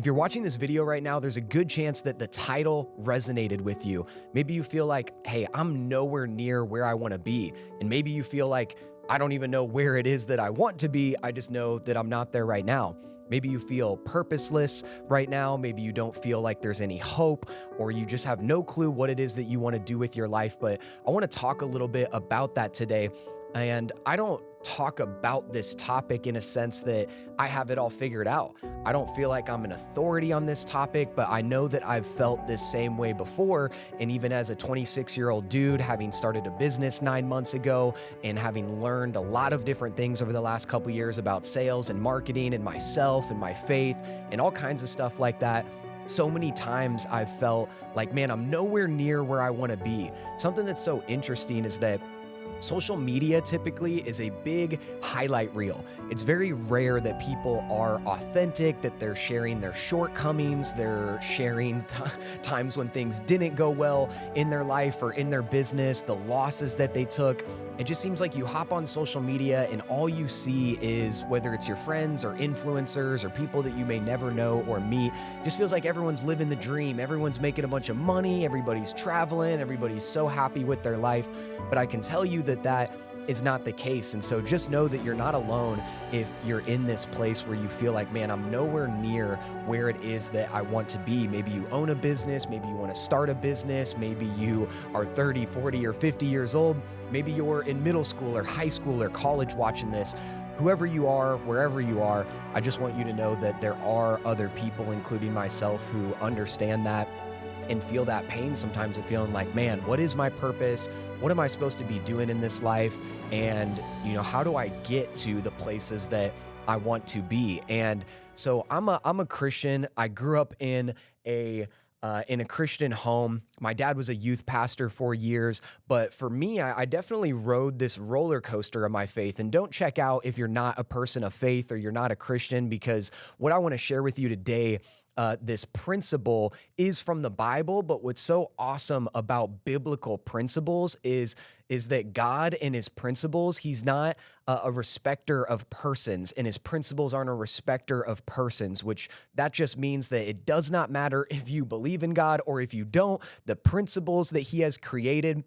If you're watching this video right now, there's a good chance that the title resonated with you. Maybe you feel like, hey, I'm nowhere near where I want to be. And maybe you feel like, I don't even know where it is that I want to be. I just know that I'm not there right now. Maybe you feel purposeless right now. Maybe you don't feel like there's any hope, or you just have no clue what it is that you want to do with your life. But I want to talk a little bit about that today. And I don't talk about this topic in a sense that I have it all figured out. I don't feel like I'm an authority on this topic, but I know that I've felt this same way before. And even as a 26-year-old dude, having started a business 9 months ago and having learned a lot of different things over the last couple years about sales and marketing and myself and my faith and all kinds of stuff like that, so many times I've felt like, man, I'm nowhere near where I want to be. Something that's so interesting is that social media typically is a big highlight reel. It's very rare that people are authentic, that they're sharing their shortcomings, they're sharing times when things didn't go well in their life or in their business, the losses that they took. It just seems like you hop on social media and all you see is, whether it's your friends or influencers or people that you may never know or meet, just feels like everyone's living the dream. Everyone's making a bunch of money, everybody's traveling, everybody's so happy with their life. But I can tell you that is not the case. And so just know that you're not alone if you're in this place where you feel like, man, I'm nowhere near where it is that I want to be. Maybe you own a business, maybe you want to start a business, maybe you are 30, 40, or 50 years old, maybe you're in middle school or high school or college watching this. Whoever you are, wherever you are, I just want you to know that there are other people, including myself, who understand that and feel that pain sometimes of feeling like, man, what is my purpose? What am I supposed to be doing in this life? And, how do I get to the places that I want to be? And so I'm a Christian. I grew up in a Christian home. My dad was a youth pastor for years, but for me, I definitely rode this roller coaster of my faith. And don't check out if you're not a person of faith or you're not a Christian, because what I want to share with you today, this principle is from the Bible. But what's so awesome about biblical principles is that God and his principles, he's not a respecter of persons, and his principles aren't a respecter of persons, which that just means that it does not matter if you believe in God or if you don't. The principles that he has created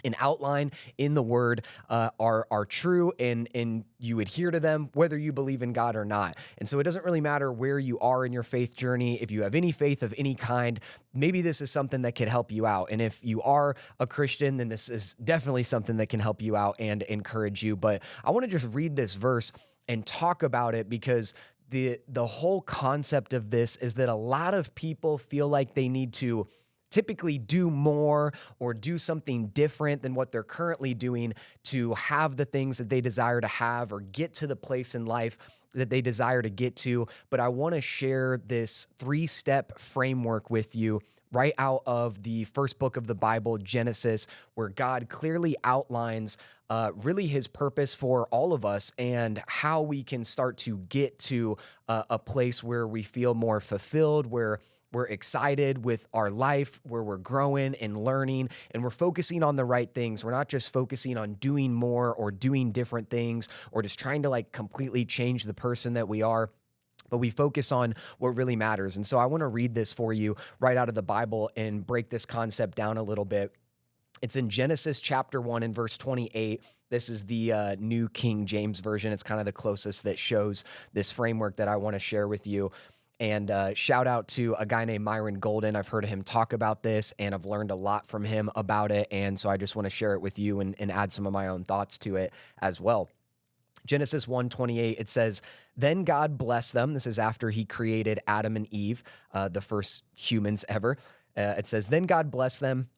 and outline in the word are true, and you adhere to them whether you believe in God or not. And so it doesn't really matter where you are in your faith journey. If you have any faith of any kind, maybe this is something that could help you out. And if you are a Christian, then this is definitely something that can help you out and encourage you. But I want to just read this verse and talk about it, because the whole concept of this is that a lot of people feel like they need to typically do more or do something different than what they're currently doing to have the things that they desire to have or get to the place in life that they desire to get to. But I want to share this 3-step framework with you right out of the first book of the Bible, Genesis, where God clearly outlines really his purpose for all of us and how we can start to get to a place where we feel more fulfilled, where we're excited with our life, where we're growing and learning, and we're focusing on the right things. We're not just focusing on doing more or doing different things or just trying to completely change the person that we are, but we focus on what really matters. And so I want to read this for you right out of the Bible and break this concept down a little bit. It's in Genesis chapter 1 and verse 28. This is the New King James Version. It's kind of the closest that shows this framework that I want to share with you. And shout out to a guy named Myron Golden. I've heard him talk about this, and I've learned a lot from him about it. And so I just want to share it with you and add some of my own thoughts to it as well. Genesis 1:28, it says, "Then God blessed them." This is after he created Adam and Eve, the first humans ever. It says, "Then God blessed them,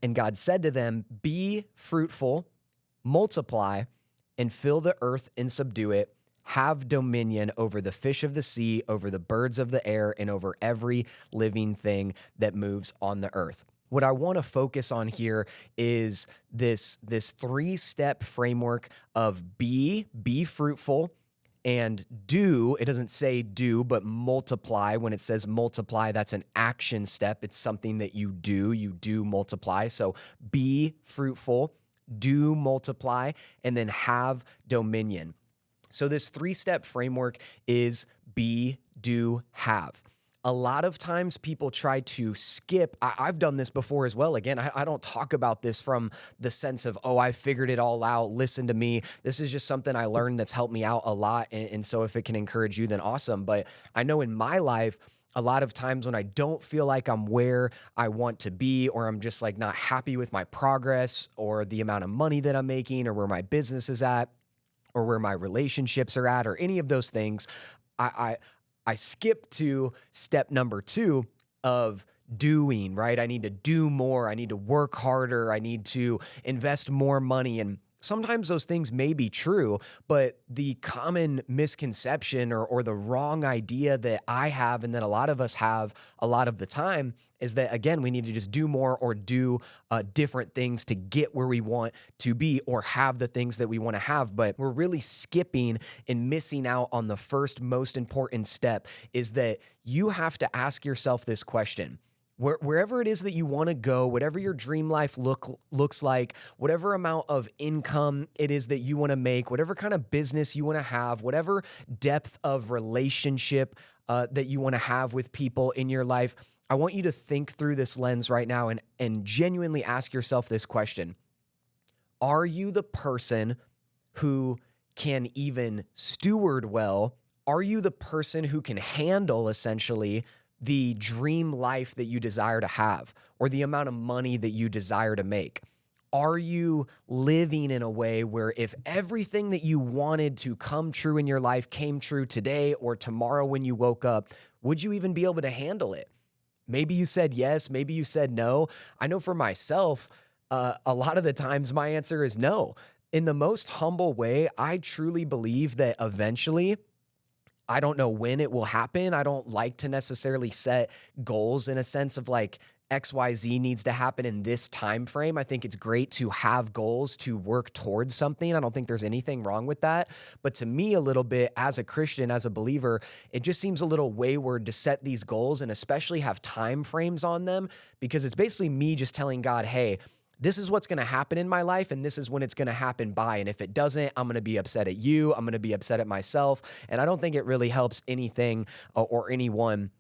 and God said to them, 'Be fruitful, multiply, and fill the earth and subdue it. Have dominion over the fish of the sea, over the birds of the air, and over every living thing that moves on the earth.'" What I want to focus on here is this 3-step framework of be fruitful, and do. It doesn't say do, but multiply. When it says multiply, that's an action step. It's something that you do multiply. So be fruitful, do multiply, and then have dominion. So this 3-step framework is be, do, have. A lot of times people try to skip. I've done this before as well. Again, I don't talk about this from the sense of, oh, I figured it all out. Listen to me. This is just something I learned that's helped me out a lot. And so if it can encourage you, then awesome. But I know in my life, a lot of times when I don't feel like I'm where I want to be, or I'm just like not happy with my progress or the amount of money that I'm making, or where my business is at, or where my relationships are at, or any of those things, I I skip to step number 2 of doing, right? I need to do more. I need to work harder. I need to invest more money. And sometimes those things may be true, but the common misconception or the wrong idea that I have and that a lot of us have a lot of the time is that, again, we need to just do more or do different things to get where we want to be or have the things that we want to have. But we're really skipping and missing out on the first most important step, is that you have to ask yourself this question. Wherever it is that you want to go, whatever your dream life looks like, whatever amount of income it is that you want to make, whatever kind of business you want to have, whatever depth of relationship that you want to have with people in your life, I want you to think through this lens right now and genuinely ask yourself this question. Are you the person who can even steward well? Are you the person who can handle essentially the dream life that you desire to have or the amount of money that you desire to make? Are you living in a way where if everything that you wanted to come true in your life came true today or tomorrow when you woke up, would you even be able to handle it? Maybe you said yes, maybe you said no. I know for myself, a lot of the times my answer is no. In the most humble way, I truly believe that eventually, I don't know when it will happen. I don't like to necessarily set goals in a sense of like XYZ needs to happen in this time frame. I think it's great to have goals to work towards something. I don't think there's anything wrong with that. But to me, a little bit as a Christian, as a believer, it just seems a little wayward to set these goals and especially have time frames on them, because it's basically me just telling God, hey, this is what's going to happen in my life, and this is when it's going to happen by. And if it doesn't, I'm going to be upset at you. I'm going to be upset at myself. And I don't think it really helps anything or anyone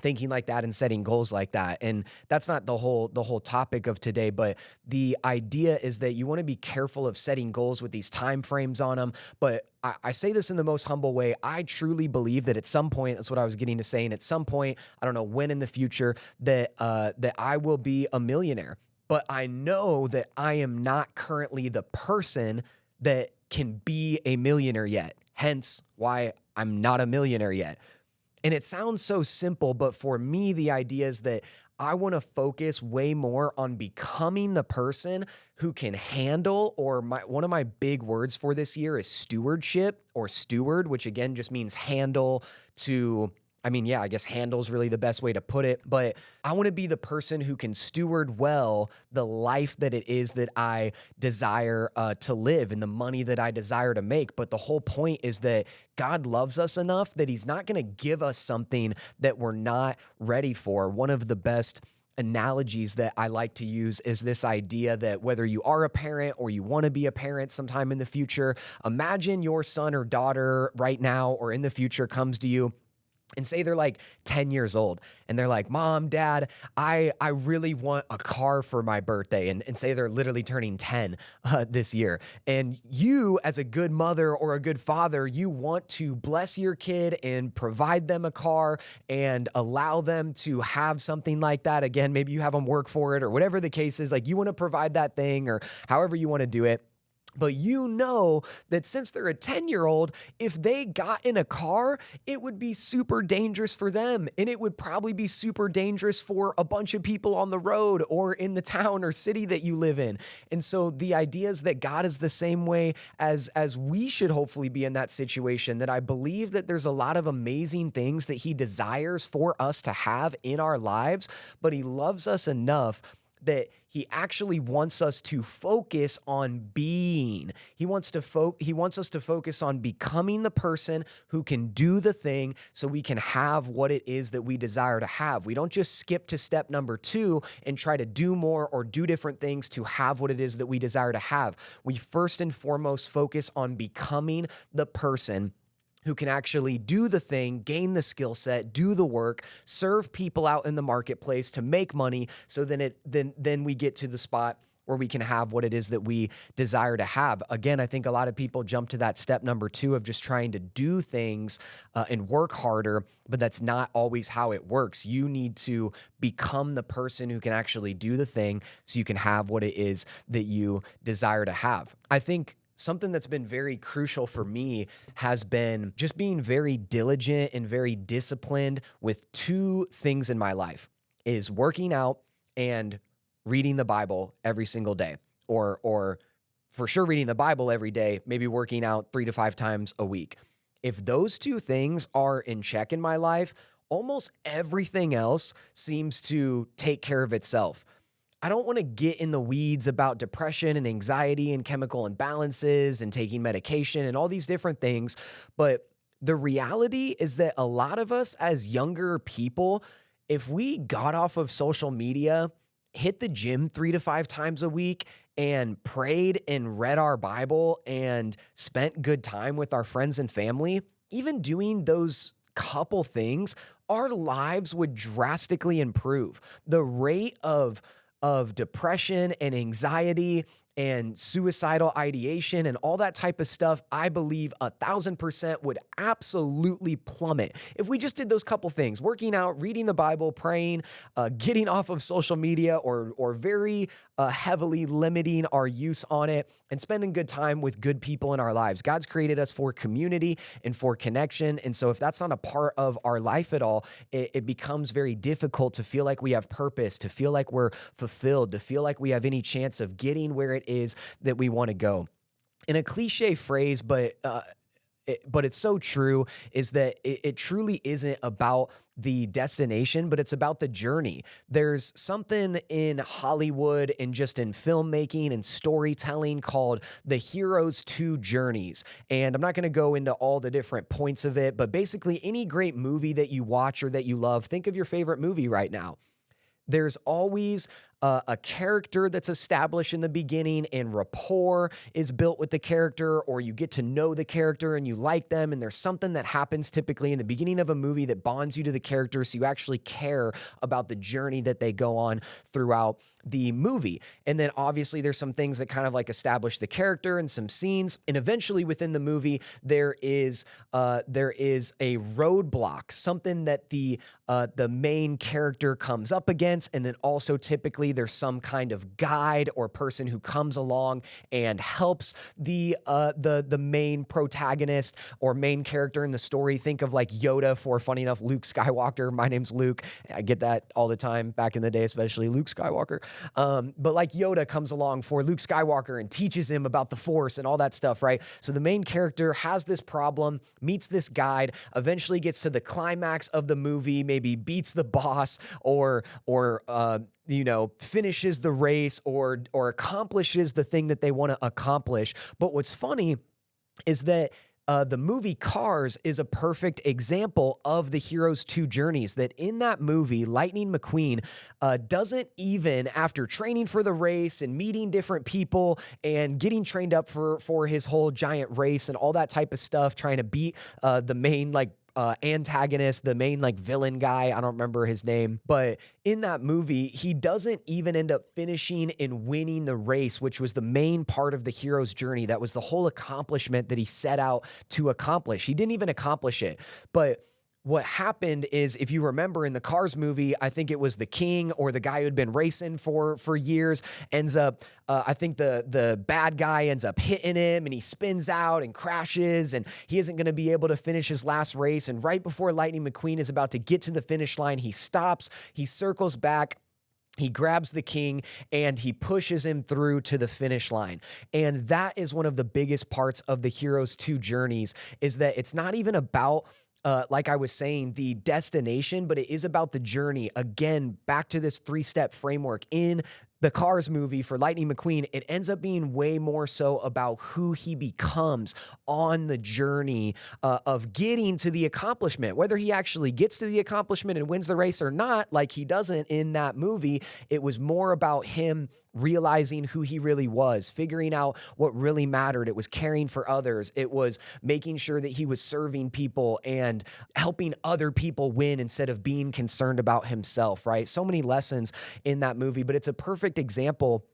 thinking like that and setting goals like that. And that's not the whole topic of today, but the idea is that you want to be careful of setting goals with these time frames on them. But I say this in the most humble way. I truly believe that at some point, that's what I was getting to say, and at some point, I don't know when in the future, that I will be a millionaire. But I know that I am not currently the person that can be a millionaire yet. Hence why I'm not a millionaire yet. And it sounds so simple, but for me, the idea is that I want to focus way more on becoming the person who can handle, or one of my big words for this year is stewardship or steward, which again just means handle to, I mean, yeah, I guess handle is really the best way to put it, but I want to be the person who can steward well the life that it is that I desire to live and the money that I desire to make. But the whole point is that God loves us enough that he's not going to give us something that we're not ready for. One of the best analogies that I like to use is this idea that whether you are a parent or you want to be a parent sometime in the future, imagine your son or daughter right now or in the future comes to you and say they're like 10 years old and they're like, Mom, Dad, I really want a car for my birthday. And say they're literally turning 10 this year. And you, as a good mother or a good father, you want to bless your kid and provide them a car and allow them to have something like that. Again, maybe you have them work for it or whatever the case is. Like, you want to provide that thing or however you want to do it. But you know that since they're a 10-year-old, if they got in a car, it would be super dangerous for them. And it would probably be super dangerous for a bunch of people on the road or in the town or city that you live in. And so the idea is that God is the same way as we should hopefully be in that situation, that I believe that there's a lot of amazing things that he desires for us to have in our lives, but he loves us enough that he actually wants us to focus on being. He wants us to focus on becoming the person who can do the thing so we can have what it is that we desire to have. We don't just skip to step number 2 and try to do more or do different things to have what it is that we desire to have. We first and foremost focus on becoming the person who can actually do the thing, gain the skill set, do the work, serve people out in the marketplace to make money. So then we get to the spot where we can have what it is that we desire to have. Again, I think a lot of people jump to that step number 2 of just trying to do things and work harder, but that's not always how it works. You need to become the person who can actually do the thing so you can have what it is that you desire to have. I think something that's been very crucial for me has been just being very diligent and very disciplined with 2 things in my life, is working out and reading the Bible every single day, or for sure reading the Bible every day, maybe working out 3 to 5 times a week. If those 2 things are in check in my life, almost everything else seems to take care of itself. I don't want to get in the weeds about depression and anxiety and chemical imbalances and taking medication and all these different things. But the reality is that a lot of us as younger people, if we got off of social media, hit the gym 3 to 5 times a week, and prayed and read our Bible and spent good time with our friends and family, even doing those couple things, our lives would drastically improve. The rate of depression and anxiety and suicidal ideation and all that type of stuff, I believe 1,000% would absolutely plummet if we just did those couple things: working out, reading the Bible, praying, getting off of social media, or very heavily limiting our use on it, and spending good time with good people in our lives. God's created us for community and for connection. And so if that's not a part of our life at all, it becomes very difficult to feel like we have purpose, to feel like we're fulfilled, to feel like we have any chance of getting where it is that we want to go. In a cliche phrase, but it's so true, is that it truly isn't about the destination, but it's about the journey. There's something in Hollywood and just in filmmaking and storytelling called the hero's 2 journeys. And I'm not going to go into all the different points of it, but basically any great movie that you watch or that you love, think of your favorite movie right now. There's always a character that's established in the beginning, and rapport is built with the character, or you get to know the character and you like them, and there's something that happens typically in the beginning of a movie that bonds you to the character, so you actually care about the journey that they go on throughout the movie. And then obviously there's some things that kind of like establish the character and some scenes, and eventually within the movie there is a roadblock, something that the main character comes up against, and then also typically there's some kind of guide or person who comes along and helps the main protagonist or main character in the story. Think of like Yoda for, funny enough, Luke Skywalker. My name's Luke. I get that all the time back in the day, especially Luke Skywalker. But like Yoda comes along for Luke Skywalker and teaches him about the Force and all that stuff, right? So the main character has this problem, meets this guide, eventually gets to the climax of the movie, maybe beats the boss or finishes the race or accomplishes the thing that they want to accomplish. But what's funny is that the movie Cars is a perfect example of the hero's 2 journeys. That in that movie, Lightning McQueen doesn't even, after training for the race and meeting different people and getting trained up for his whole giant race and all that type of stuff, trying to beat the main antagonist, the main villain guy. I don't remember his name, but in that movie, he doesn't even end up finishing and winning the race, which was the main part of the hero's journey. That was the whole accomplishment that he set out to accomplish. He didn't even accomplish it, but what happened is, if you remember in the Cars movie, I think it was the king or the guy who'd been racing for years, ends up, I think the bad guy ends up hitting him and he spins out and crashes, and he isn't going to be able to finish his last race. And right before Lightning McQueen is about to get to the finish line, he stops, he circles back, he grabs the king, and he pushes him through to the finish line. And that is one of the biggest parts of the hero's 2 journeys, is that it's not even about like I was saying, the destination, but it is about the journey. Again, back to this 3-step framework. In the Cars movie for Lightning McQueen, it ends up being way more so about who he becomes on the journey of getting to the accomplishment. Whether he actually gets to the accomplishment and wins the race or not, like he doesn't in that movie, it was more about him realizing who he really was, figuring out what really mattered. It was caring for others. It was making sure that he was serving people and helping other people win instead of being concerned about himself, right? So many lessons in that movie, but it's a perfect example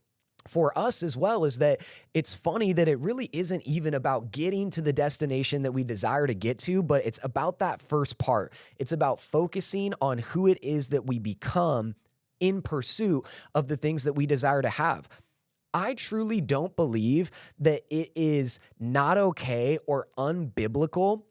for us as well. Is that it's funny that it really isn't even about getting to the destination that we desire to get to, but it's about that first part. It's about focusing on who it is that we become in pursuit of the things that we desire to have. I truly don't believe that it is not okay or unbiblical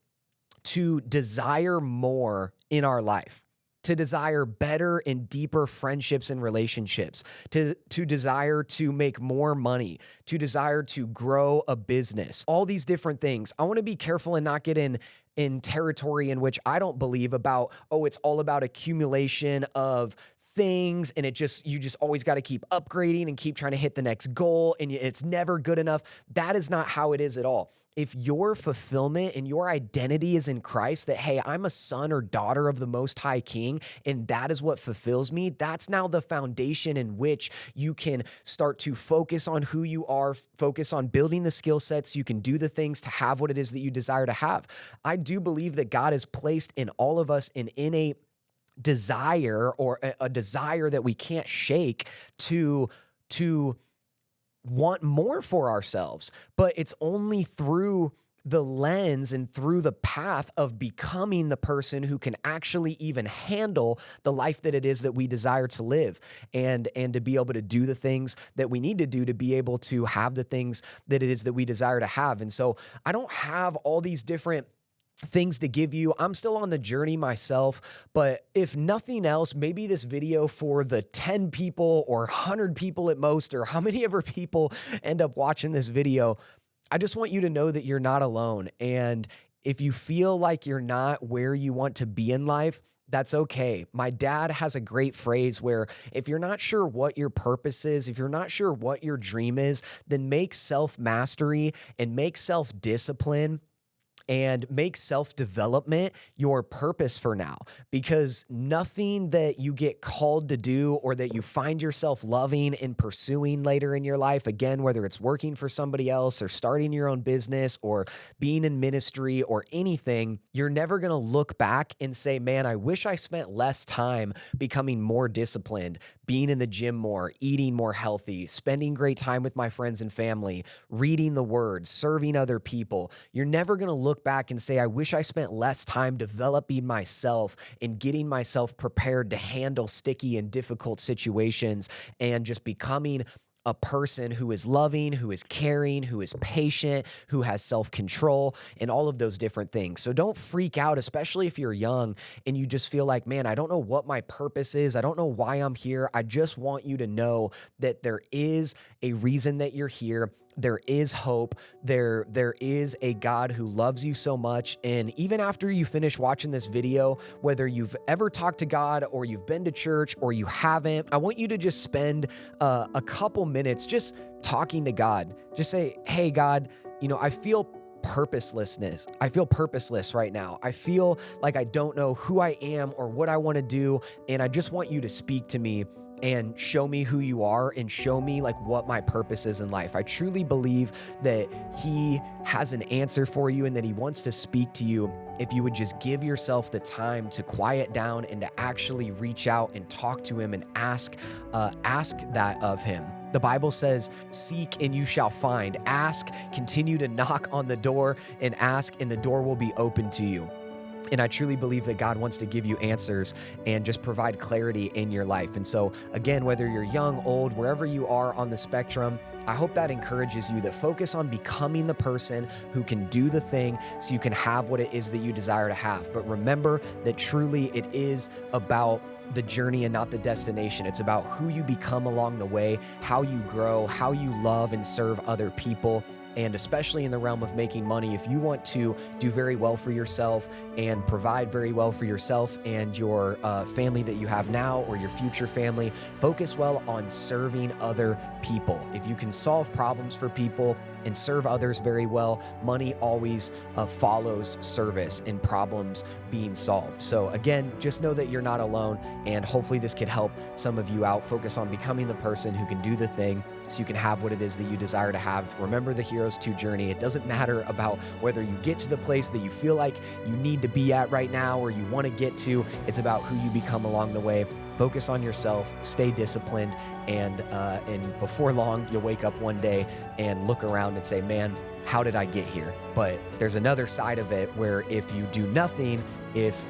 to desire more in our life, to desire better and deeper friendships and relationships, to desire to make more money, to desire to grow a business, all these different things. I want to be careful and not get in territory in which I don't believe about, oh, it's all about accumulation of things and you just always got to keep upgrading and keep trying to hit the next goal and it's never good enough. That is not how it is at all. If your fulfillment and your identity is in Christ, that, hey, I'm a son or daughter of the Most High King, and that is what fulfills me, that's now the foundation in which you can start to focus on who you are, focus on building the skill sets so you can do the things to have what it is that you desire to have. I do believe that God has placed in all of us an innate desire, or a desire that we can't shake, to want more for ourselves, but it's only through the lens and through the path of becoming the person who can actually even handle the life that it is that we desire to live, and to be able to do the things that we need to do to be able to have the things that it is that we desire to have. And so I don't have all these different things to give you. I'm still on the journey myself, but if nothing else, maybe this video for the 10 people or 100 people at most, or how many ever people end up watching this video, I just want you to know that you're not alone. And if you feel like you're not where you want to be in life, that's okay. My dad has a great phrase where if you're not sure what your purpose is, if you're not sure what your dream is, then make self-mastery and make self-discipline and make self-development your purpose for now, because nothing that you get called to do or that you find yourself loving and pursuing later in your life, again, whether it's working for somebody else or starting your own business or being in ministry or anything, you're never going to look back and say, man, I wish I spent less time becoming more disciplined, being in the gym more, eating more healthy, spending great time with my friends and family, reading the word, serving other people. You're never going to look back and say, I wish I spent less time developing myself and getting myself prepared to handle sticky and difficult situations and just becoming a person who is loving, who is caring, who is patient, who has self-control, and all of those different things. So don't freak out, especially if you're young and you just feel like, man, I don't know what my purpose is. I don't know why I'm here. I just want you to know that there is a reason that you're here. There is hope. There is a God who loves you so much. And even after you finish watching this video, whether you've ever talked to God or you've been to church or you haven't, I want you to just spend a couple minutes just talking to God. Just say, hey, God, I feel purposelessness. I feel purposeless right now. I feel like I don't know who I am or what I want to do. And I just want you to speak to me and show me who you are and show me like what my purpose is in life. I truly believe that he has an answer for you and that he wants to speak to you if you would just give yourself the time to quiet down and to actually reach out and talk to him and ask that of him. The Bible says, seek and you shall find. Ask, continue to knock on the door and ask, and the door will be open to you. And I truly believe that God wants to give you answers and just provide clarity in your life. And so again, whether you're young, old, wherever you are on the spectrum, I hope that encourages you, that focus on becoming the person who can do the thing so you can have what it is that you desire to have. But remember that truly it is about the journey and not the destination. It's about who you become along the way, how you grow, how you love and serve other people. And especially in the realm of making money, if you want to do very well for yourself and provide very well for yourself and your family that you have now or your future family, focus well on serving other people. If you can solve problems for people and serve others very well, money always follows service and problems being solved. So again, just know that you're not alone, and hopefully this could help some of you out. Focus on becoming the person who can do the thing so you can have what it is that you desire to have. Remember the Heroes 2 journey. It doesn't matter about whether you get to the place that you feel like you need to be at right now or you want to get to. It's about who you become along the way. Focus on yourself, stay disciplined, and before long, you'll wake up one day and look around and say, man, how did I get here? But there's another side of it where if you do nothing, if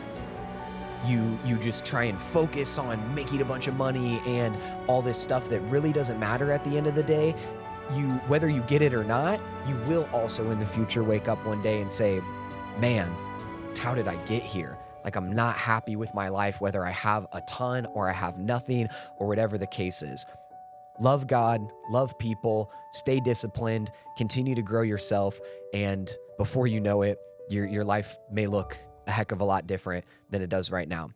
you just try and focus on making a bunch of money and all this stuff that really doesn't matter at the end of the day, whether you get it or not, you will also in the future wake up one day and say, man, how did I get here? Like, I'm not happy with my life, whether I have a ton or I have nothing or whatever the case is. Love God, love people, stay disciplined, continue to grow yourself, and before you know it, your life may look a heck of a lot different than it does right now.